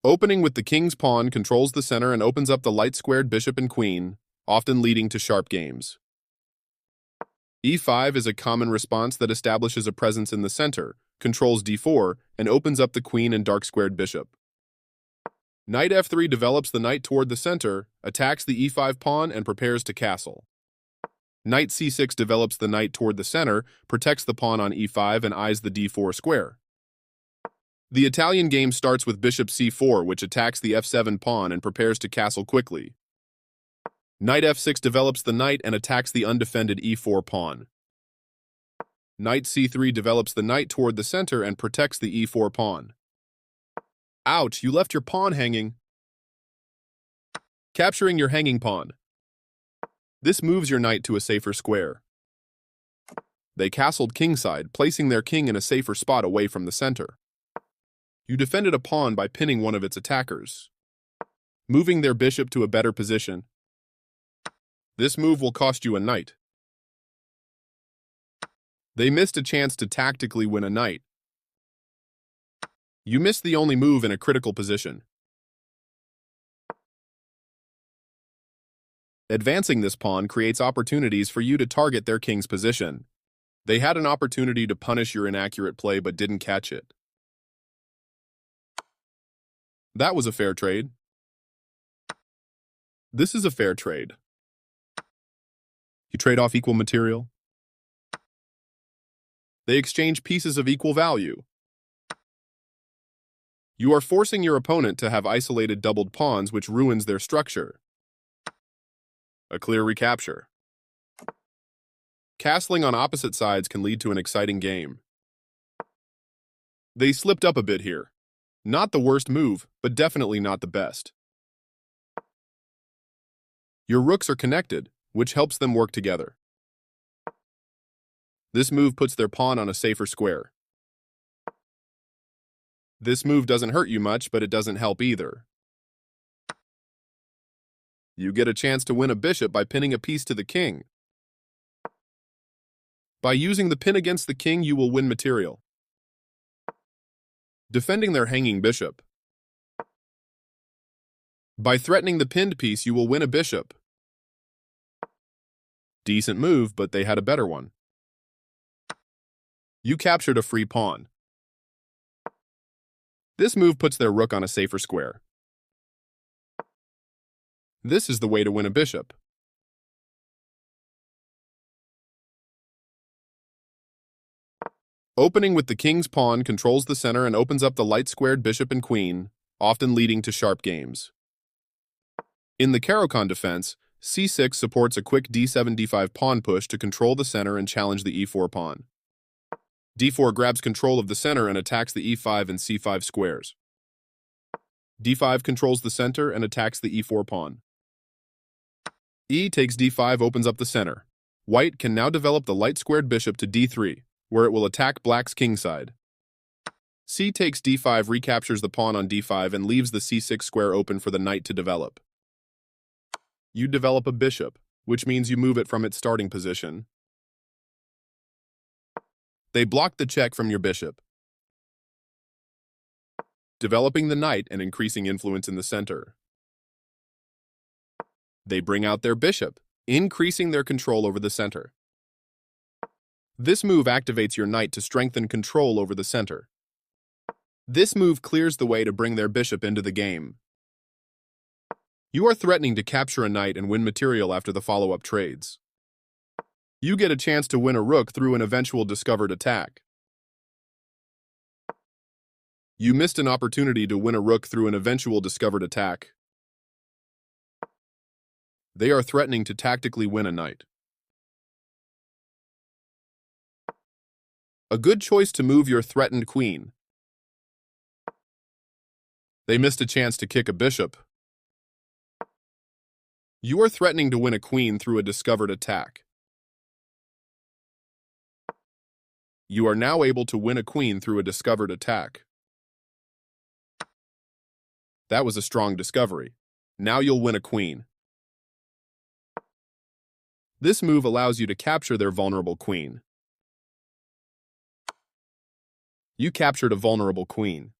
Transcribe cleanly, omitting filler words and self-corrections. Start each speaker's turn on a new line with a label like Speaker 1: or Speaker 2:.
Speaker 1: Opening with the king's pawn controls the center and opens up the light-squared bishop and queen, often leading to sharp games. e5 is a common response that establishes a presence in the center, controls d4, and opens up the queen and dark-squared bishop. Knight f3 develops the knight toward the center, attacks the e5 pawn, and prepares to castle. Knight c6 develops the knight toward the center, protects the pawn on e5, and eyes the d4 square. The Italian game starts with bishop c4, which attacks the f7 pawn and prepares to castle quickly. Knight f6 develops the knight and attacks the undefended e4 pawn. Knight c3 develops the knight toward the center and protects the e4 pawn. Ouch, you left your pawn hanging. Capturing your hanging pawn. This moves your knight to a safer square. They castled kingside, placing their king in a safer spot away from the center. You defended a pawn by pinning one of its attackers, moving their bishop to a better position. This move will cost you a knight. They missed a chance to tactically win a knight. You missed the only move in a critical position. Advancing this pawn creates opportunities for you to target their king's position. They had an opportunity to punish your inaccurate play but didn't catch it. That was a fair trade. This is a fair trade. You trade off equal material. They exchange pieces of equal value. You are forcing your opponent to have isolated doubled pawns, which ruins their structure. A clear recapture. Castling on opposite sides can lead to an exciting game. They slipped up a bit here. Not the worst move, but definitely not the best. Your rooks are connected, which helps them work together. This move puts their pawn on a safer square. This move doesn't hurt you much, but it doesn't help either. You get a chance to win a bishop by pinning a piece to the king. By using the pin against the king, you will win material. Defending their hanging bishop. By threatening the pinned piece, you will win a bishop. Decent move, but they had a better one. You captured a free pawn. This move puts their rook on a safer square. This is the way to win a bishop. Opening with the king's pawn controls the center and opens up the light-squared bishop and queen, often leading to sharp games. In the Caro-Kann defense, c6 supports a quick d7-d5 pawn push to control the center and challenge the e4 pawn. d4 grabs control of the center and attacks the e5 and c5 squares. d5 controls the center and attacks the e4 pawn. E takes d5 opens up the center. White can now develop the light-squared bishop to d3, where it will attack black's kingside. C takes d5 recaptures the pawn on d5 and leaves the c6 square open for the knight to develop. You develop a bishop, which means you move it from its starting position. They block the check from your bishop, developing the knight and increasing influence in the center. They bring out their bishop, increasing their control over the center. This move activates your knight to strengthen control over the center. This move clears the way to bring their bishop into the game. You are threatening to capture a knight and win material after the follow-up trades. You get a chance to win a rook through an eventual discovered attack. You missed an opportunity to win a rook through an eventual discovered attack. They are threatening to tactically win a knight. A good choice to move your threatened queen. They missed a chance to kick a bishop. You are threatening to win a queen through a discovered attack. You are now able to win a queen through a discovered attack. That was a strong discovery. Now you'll win a queen. This move allows you to capture their vulnerable queen. You captured a vulnerable queen.